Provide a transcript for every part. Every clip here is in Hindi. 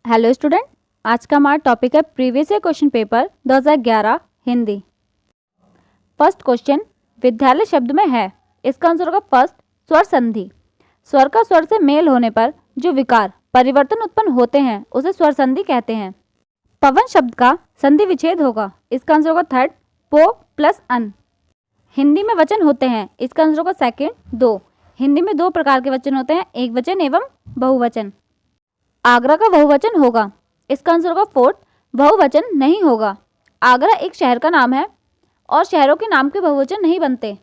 हेलो स्टूडेंट, आज का हमारा टॉपिक है previous year question paper 2011 Hindi. First question, विद्यालय शब्द में है, इसका आंसर होगा फर्स्ट स्वर संधि। स्वर का स्वर से मेल होने पर जो विकार परिवर्तन उत्पन्न होते हैं उसे स्वर संधि कहते हैं। पवन शब्द का संधि विच्छेद होगा, इसका आंसर होगा थर्ड पो प्लस अन। हिंदी में वचन होते हैं, इसका आंसर होगा सेकेंड दो। हिंदी में दो प्रकार के वचन होते हैं, एक वचन एवं बहुवचन। आगरा का बहुवचन होगा, इसका आंसर होगा फोर्थ बहुवचन नहीं होगा। आगरा एक शहर का नाम है और शहरों के नाम के बहुवचन नहीं बनते।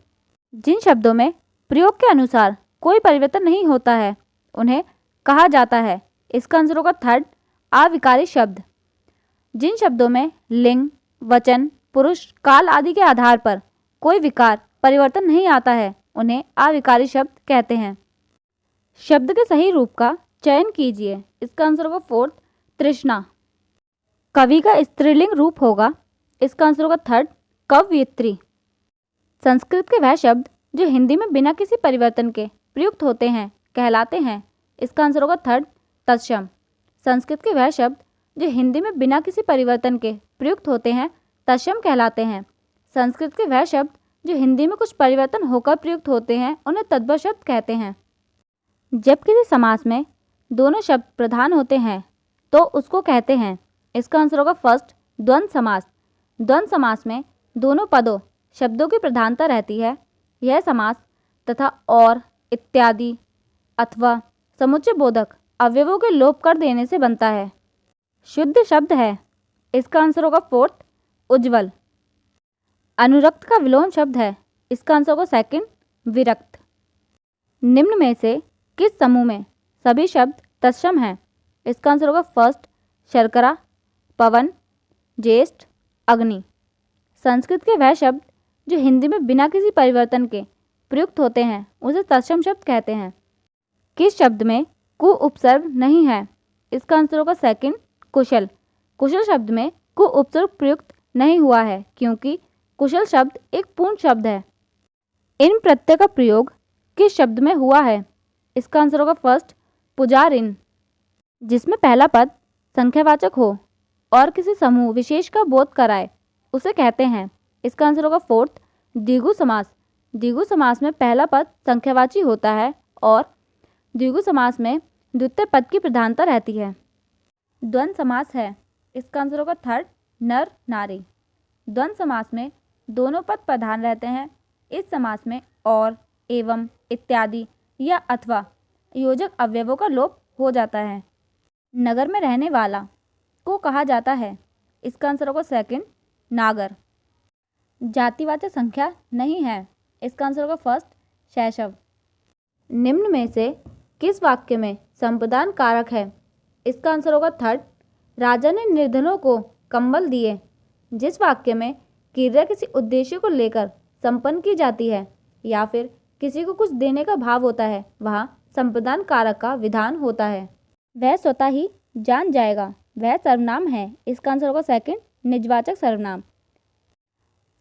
जिन शब्दों में प्रयोग के अनुसार कोई परिवर्तन नहीं होता है उन्हें कहा जाता है, इसका आंसर होगा थर्ड अविकारी शब्द। जिन शब्दों में लिंग, वचन, पुरुष, काल आदि के आधार पर कोई विकार परिवर्तन नहीं आता है उन्हें अविकारी शब्द कहते हैं। शब्द के सही रूप का चयन कीजिए, इसका आंसर होगा फोर्थ तृष्णा। कवि का स्त्रीलिंग रूप होगा, इसका आंसर होगा थर्ड कवयित्री। संस्कृत के वह शब्द जो हिंदी में बिना किसी परिवर्तन के प्रयुक्त होते हैं कहलाते हैं, इसका आंसर होगा थर्ड तत्सम। संस्कृत के वह शब्द जो हिंदी में बिना किसी परिवर्तन के प्रयुक्त होते हैं तत्सम कहलाते हैं। संस्कृत के वह शब्द जो हिंदी में कुछ परिवर्तन होकर प्रयुक्त होते हैं उन्हें तद्भव शब्द कहते हैं। जब किसी समास में दोनों शब्द प्रधान होते हैं तो उसको कहते हैं, इसका आंसर होगा फर्स्ट द्वंद्व समास। द्वंद्व समास में दोनों पदों शब्दों की प्रधानता रहती है। यह समास तथा और, इत्यादि, अथवा समुच्चय बोधक अवयवों के लोप कर देने से बनता है। शुद्ध शब्द है, इसका आंसर होगा फोर्थ उज्ज्वल। अनुरक्त का विलोम शब्द है, इसका आंसर होगा सेकंड विरक्त। निम्न में से किस समूह में सभी शब्द तत्सम हैं, इसका आंसर होगा फर्स्ट शर्करा, पवन, ज्येष्ठ, अग्नि। संस्कृत के वह शब्द जो हिंदी में बिना किसी परिवर्तन के प्रयुक्त होते हैं उसे तत्सम शब्द कहते हैं। किस शब्द में कु उपसर्ग नहीं है, इसका आंसर होगा सेकंड कुशल। कुशल शब्द में कु उपसर्ग प्रयुक्त नहीं हुआ है क्योंकि कुशल शब्द एक पूर्ण शब्द है। इन प्रत्यय का प्रयोग किस शब्द में हुआ है, इसका आंसर होगा फर्स्ट पुजारिन। जिसमें पहला पद संख्यावाचक हो और किसी समूह विशेष का बोध कराए उसे कहते हैं, इसका आंसर होगा फोर्थ द्विगु समास। द्विगु समास में पहला पद संख्यावाची होता है और द्विगु समास में द्वितीय पद की प्रधानता रहती है। द्वंद्व समास है, इसका आंसर होगा थर्ड नर नारी। द्वंद्व समास में दोनों पद प्रधान रहते हैं। इस समास में और, एवं, इत्यादि या अथवा योजक अवयवों का लोप हो जाता है। नगर में रहने वाला को कहा जाता है, इसका आंसर होगा सेकंड नागर। जातिवाचक संख्या नहीं है, इसका आंसर होगा फर्स्ट शैशव। निम्न में से किस वाक्य में संप्रदान कारक है, इसका आंसर होगा थर्ड राजा ने निर्धनों को कंबल दिए। जिस वाक्य में क्रिया किसी उद्देश्य को लेकर संपन्न की जाती है या फिर किसी को कुछ देने का भाव होता है वहाँ संप्रदान कारक का विधान होता है। वह स्वतः ही जान जाएगा, वह सर्वनाम है, इसका आंसर होगा सेकंड निजवाचक सर्वनाम।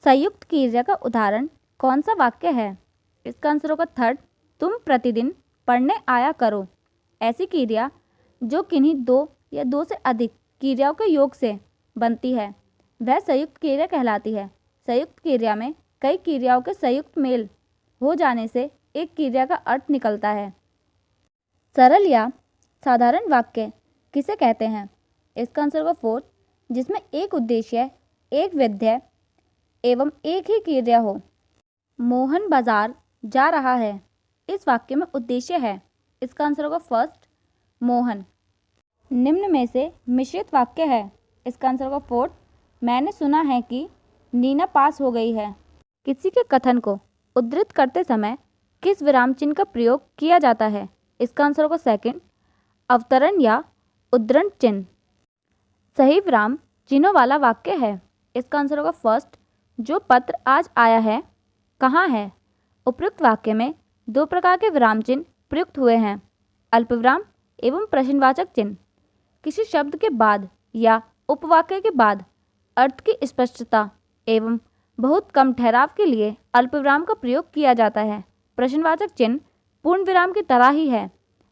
संयुक्त क्रिया का उदाहरण कौन सा वाक्य है, इसका आंसर होगा थर्ड तुम प्रतिदिन पढ़ने आया करो। ऐसी क्रिया जो किन्हीं दो या दो से अधिक क्रियाओं के योग से बनती है वह संयुक्त क्रिया कहलाती है। संयुक्त क्रिया में कई क्रियाओं के संयुक्त मेल हो जाने से एक क्रिया का अर्थ निकलता है। सरल या साधारण वाक्य किसे कहते हैं, इसका आंसर होगा फोर्थ जिसमें एक उद्देश्य, एक विधेय एवं एक ही क्रिया हो। मोहन बाजार जा रहा है, इस वाक्य में उद्देश्य है, इसका आंसर होगा फर्स्ट मोहन। निम्न में से मिश्रित वाक्य है, इसका आंसर होगा फोर्थ मैंने सुना है कि नीना पास हो गई है। किसी के कथन को उद्धृत करते समय किस विराम चिन्ह का प्रयोग किया जाता है, इसका आंसर होगा सेकंड अवतरण या उद्धरण चिन्ह। सही विराम चिन्हों वाला वाक्य है, इसका आंसर होगा फर्स्ट जो पत्र आज आया है कहाँ है। उपयुक्त वाक्य में दो प्रकार के विराम चिन्ह प्रयुक्त हुए हैं, अल्पविराम एवं प्रश्नवाचक चिन्ह। किसी शब्द के बाद या उपवाक्य के बाद अर्थ की स्पष्टता एवं बहुत कम ठहराव के लिए अल्पविराम का प्रयोग किया जाता है। प्रश्नवाचक चिन्ह पूर्ण विराम की तरह ही है।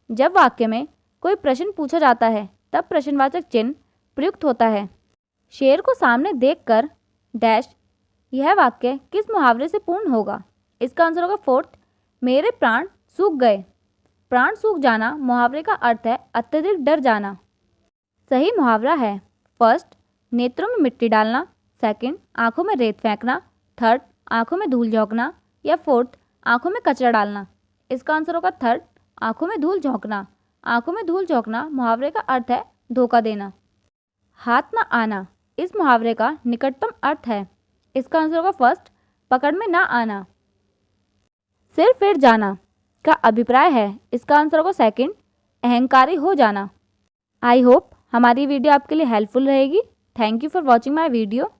जब वाक्य में कोई प्रश्न पूछा जाता है तब प्रश्नवाचक चिन्ह प्रयुक्त होता है। शेर को सामने देखकर डैश यह वाक्य किस मुहावरे से पूर्ण होगा? इसका आंसर होगा फोर्थ, मेरे प्राण सूख गए। प्राण सूख जाना मुहावरे का अर्थ है अत्यधिक डर जाना। सही मुहावरा है फर्स्ट, नेत्रों में मिट्टी डालना, सेकंड, आंखों में रेत फेंकना, थर्ड, आंखों में धूल झोंकना, या फोर्थ, आंखों में कचरा डालना। इसका आंसर होगा थर्ड, आंखों में धूल झोंकना। आंखों में धूल झोंकना मुहावरे का अर्थ है धोखा देना। हाथ ना आना इस मुहावरे का निकटतम अर्थ है। इसका आंसर होगा फर्स्ट, पकड़ में ना आना। सिर फिर जाना का अभिप्राय है। इसका आंसर होगा सेकंड, अहंकारी हो जाना। आई होप हमारी वीडियो आपके लिए हेल्पफुल रहेगी। Thank you for watching my video.